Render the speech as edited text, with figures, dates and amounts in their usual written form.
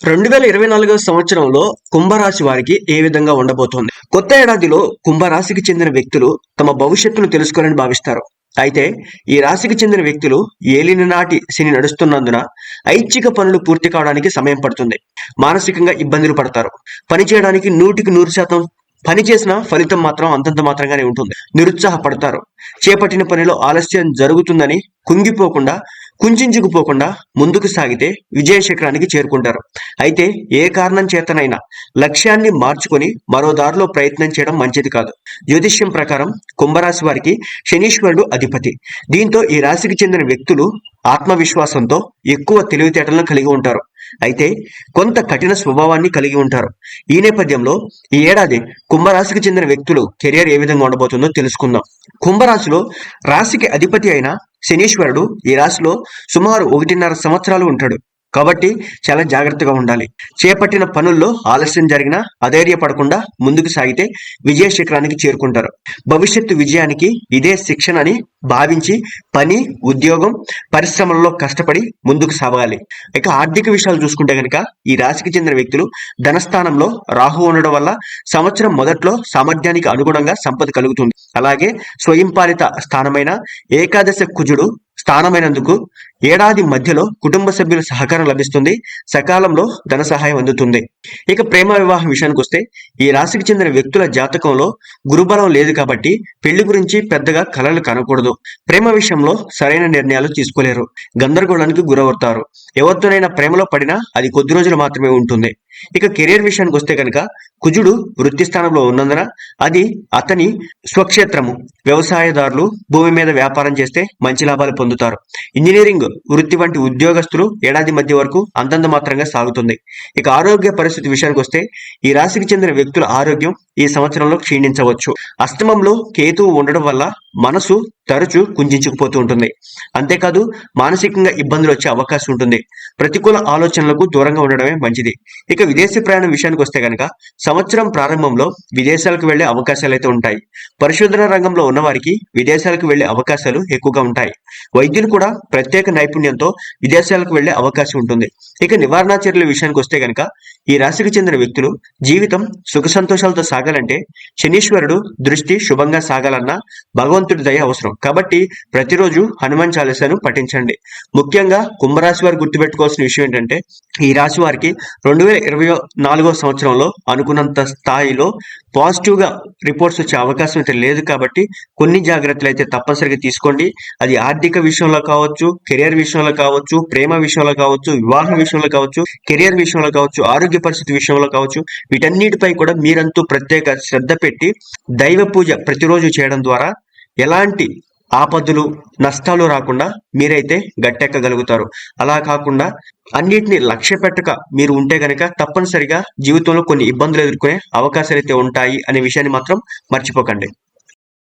2024 సంవత్సరంలో కుంభరాశి వారికి ఏ విధంగా ఉండబోతోంది? కొత్త ఏడాదిలో కుంభరాశికి చెందిన వ్యక్తులు తమ భవిష్యత్తును తెలుసుకోవాలని భావిస్తారు. అయితే ఈ రాశికి చెందిన వ్యక్తులు ఏలిన నాటి శని నడుస్తున్నందున ఐచ్ఛిక పనులు పూర్తి కావడానికి సమయం పడుతుంది. మానసికంగా ఇబ్బందులు పడతారు. పని చేయడానికి 100% పని చేసిన ఫలితం మాత్రం అంతంత మాత్రంగానే ఉంటుంది. నిరుత్సాహపడతారు. చేపట్టిన పనిలో ఆలస్యం జరుగుతుందని కుంగిపోకుండా కుంచుకుపోకుండా ముందుకు సాగితే విజయ శిఖరానికి చేరుకుంటారు. అయితే ఏ కారణం చేతనైనా లక్ష్యాన్ని మార్చుకొని మరో దారిలో ప్రయత్నం చేయడం మంచిది కాదు. జ్యోతిష్యం ప్రకారం కుంభరాశి వారికి శనీశ్వరుడు అధిపతి. దీంతో ఈ రాశికి చెందిన వ్యక్తులు ఆత్మవిశ్వాసంతో ఎక్కువ తెలివితేటలను కలిగి ఉంటారు. అయితే కొంత కఠిన స్వభావాన్ని కలిగి ఉంటారు. ఈ నేపథ్యంలో ఈ ఏడాది కుంభరాశికి చెందిన వ్యక్తులు కెరియర్ ఏ విధంగా ఉండబోతుందో తెలుసుకుందాం. కుంభరాశిలో రాశికి అధిపతి అయిన శనీశ్వరుడు ఈ రాశిలో సుమారు 1.5 సంవత్సరాలు ఉంటాడు. కాబట్టి చాలా జాగ్రత్తగా ఉండాలి. చేపట్టిన పనుల్లో ఆలస్యం జరిగినా అధైర్యపడకుండా ముందుకు సాగితే విజయ శిఖరానికి చేరుకుంటారు. భవిష్యత్తు విజయానికి ఇదే శిక్షణ అని భావించి పని, ఉద్యోగం, పరిశ్రమల్లో కష్టపడి ముందుకు సాగాలి. ఇక ఆర్థిక విషయాలు చూసుకుంటే కనుక ఈ రాశికి చెందిన వ్యక్తులు ధనస్థానంలో రాహు ఉండడం వల్ల సంవత్సరం మొదట్లో సామర్థ్యానికి అనుగుణంగా సంపద కలుగుతుంది. అలాగే స్వయంపాలిత స్థానమైన ఏకాదశ కుజుడు స్థానమైనందుకు ఏడాది మధ్యలో కుటుంబ సభ్యుల సహకారం లభిస్తుంది. సకాలంలో ధన సహాయం అందుతుంది. ఇక ప్రేమ వివాహం విషయానికి వస్తే ఈ రాశికి చెందిన వ్యక్తుల జాతకంలో గురుబలం లేదు కాబట్టి పెళ్లి గురించి పెద్దగా కలలు కనకూడదు. ప్రేమ విషయంలో సరైన నిర్ణయాలు తీసుకోలేరు. గందరగోళానికి గురవుతారు. ఎవరితోనైనా ప్రేమలో పడినా అది కొద్ది రోజులు మాత్రమే ఉంటుంది. ఇక కెరీర్ విషయానికి వస్తే కనుక కుజుడు వృత్తి స్థానంలో ఉన్నందున అది అతని స్వక్షేత్రము. వ్యవసాయదారులు భూమి మీద వ్యాపారం చేస్తే మంచి లాభాలు పొందుతారు. ఇంజనీరింగ్ వృత్తి వంటి ఉద్యోగస్తులు ఏడాది మధ్య వరకు అంతంత మాత్రంగా సాగుతుంది. ఇక ఆరోగ్య పరిస్థితి విషయానికి వస్తే ఈ రాశికి చెందిన వ్యక్తుల ఆరోగ్యం ఈ సంవత్సరంలో క్షీణించవచ్చు. అష్టమంలో కేతువు ఉండడం వల్ల మనసు తరచూ కుంచుకుపోతూ ఉంటుంది. అంతేకాదు మానసికంగా ఇబ్బందులు వచ్చే అవకాశం ఉంటుంది. ప్రతికూల ఆలోచనలకు దూరంగా ఉండడమే మంచిది. ఇక విదేశీ ప్రయాణం విషయానికి వస్తే కనుక సంవత్సరం ప్రారంభంలో విదేశాలకు వెళ్లే అవకాశాలు అయితే ఉంటాయి. పరిశోధన రంగంలో ఉన్నవారికి విదేశాలకు వెళ్లే అవకాశాలు ఎక్కువగా ఉంటాయి. వైద్యులు కూడా ప్రత్యేక నైపుణ్యంతో విదేశాలకు వెళ్లే అవకాశం ఉంటుంది. ఇక నివారణ చర్యల విషయానికి వస్తే కనుక ఈ రాశికి చెందిన వ్యక్తులు జీవితం సుఖ సంతోషాలతో సాగాలంటే శనీశ్వరుడు దృష్టి శుభంగా సాగాలన్నా భగవంతుడి దయ అవసరం. కాబట్టి ప్రతిరోజు హనుమాన్ చాలీసాను పఠించండి. ముఖ్యంగా కుంభరాశి వారు గుర్తుపెట్టుకోవాల్సిన విషయం ఏంటంటే ఈ రాశి వారికి 2024 సంవత్సరంలో అనుకున్నంత స్థాయిలో పాజిటివ్ గా రిపోర్ట్స్ వచ్చే అవకాశం అయితే లేదు. కాబట్టి కొన్ని జాగ్రత్తలు అయితే తప్పనిసరిగా తీసుకోండి. అది ఆర్థిక విషయంలో కావచ్చు, కెరియర్ విషయంలో కావచ్చు, ప్రేమ విషయంలో కావచ్చు, వివాహం విషయంలో కావచ్చు, కెరియర్ విషయంలో కావచ్చు, ఆరోగ్య పరిస్థితి విషయంలో కావచ్చు, వీటన్నిటిపై కూడా మీరంటూ ప్రత్యేక శ్రద్ధ పెట్టి దైవ పూజ ప్రతిరోజు చేయడం ద్వారా ఎలాంటి ఆపదలు నష్టాలు రాకుండా మీరైతే గట్టెక్కగలుగుతారు. అలా కాకుండా అన్నిటిని లక్ష్య పెట్టక మీరు ఉంటే గనక తప్పనిసరిగా జీవితంలో కొన్ని ఇబ్బందులు ఎదుర్కొనే అవకాశాలు అయితే ఉంటాయి అనే విషయాన్ని మాత్రం మర్చిపోకండి.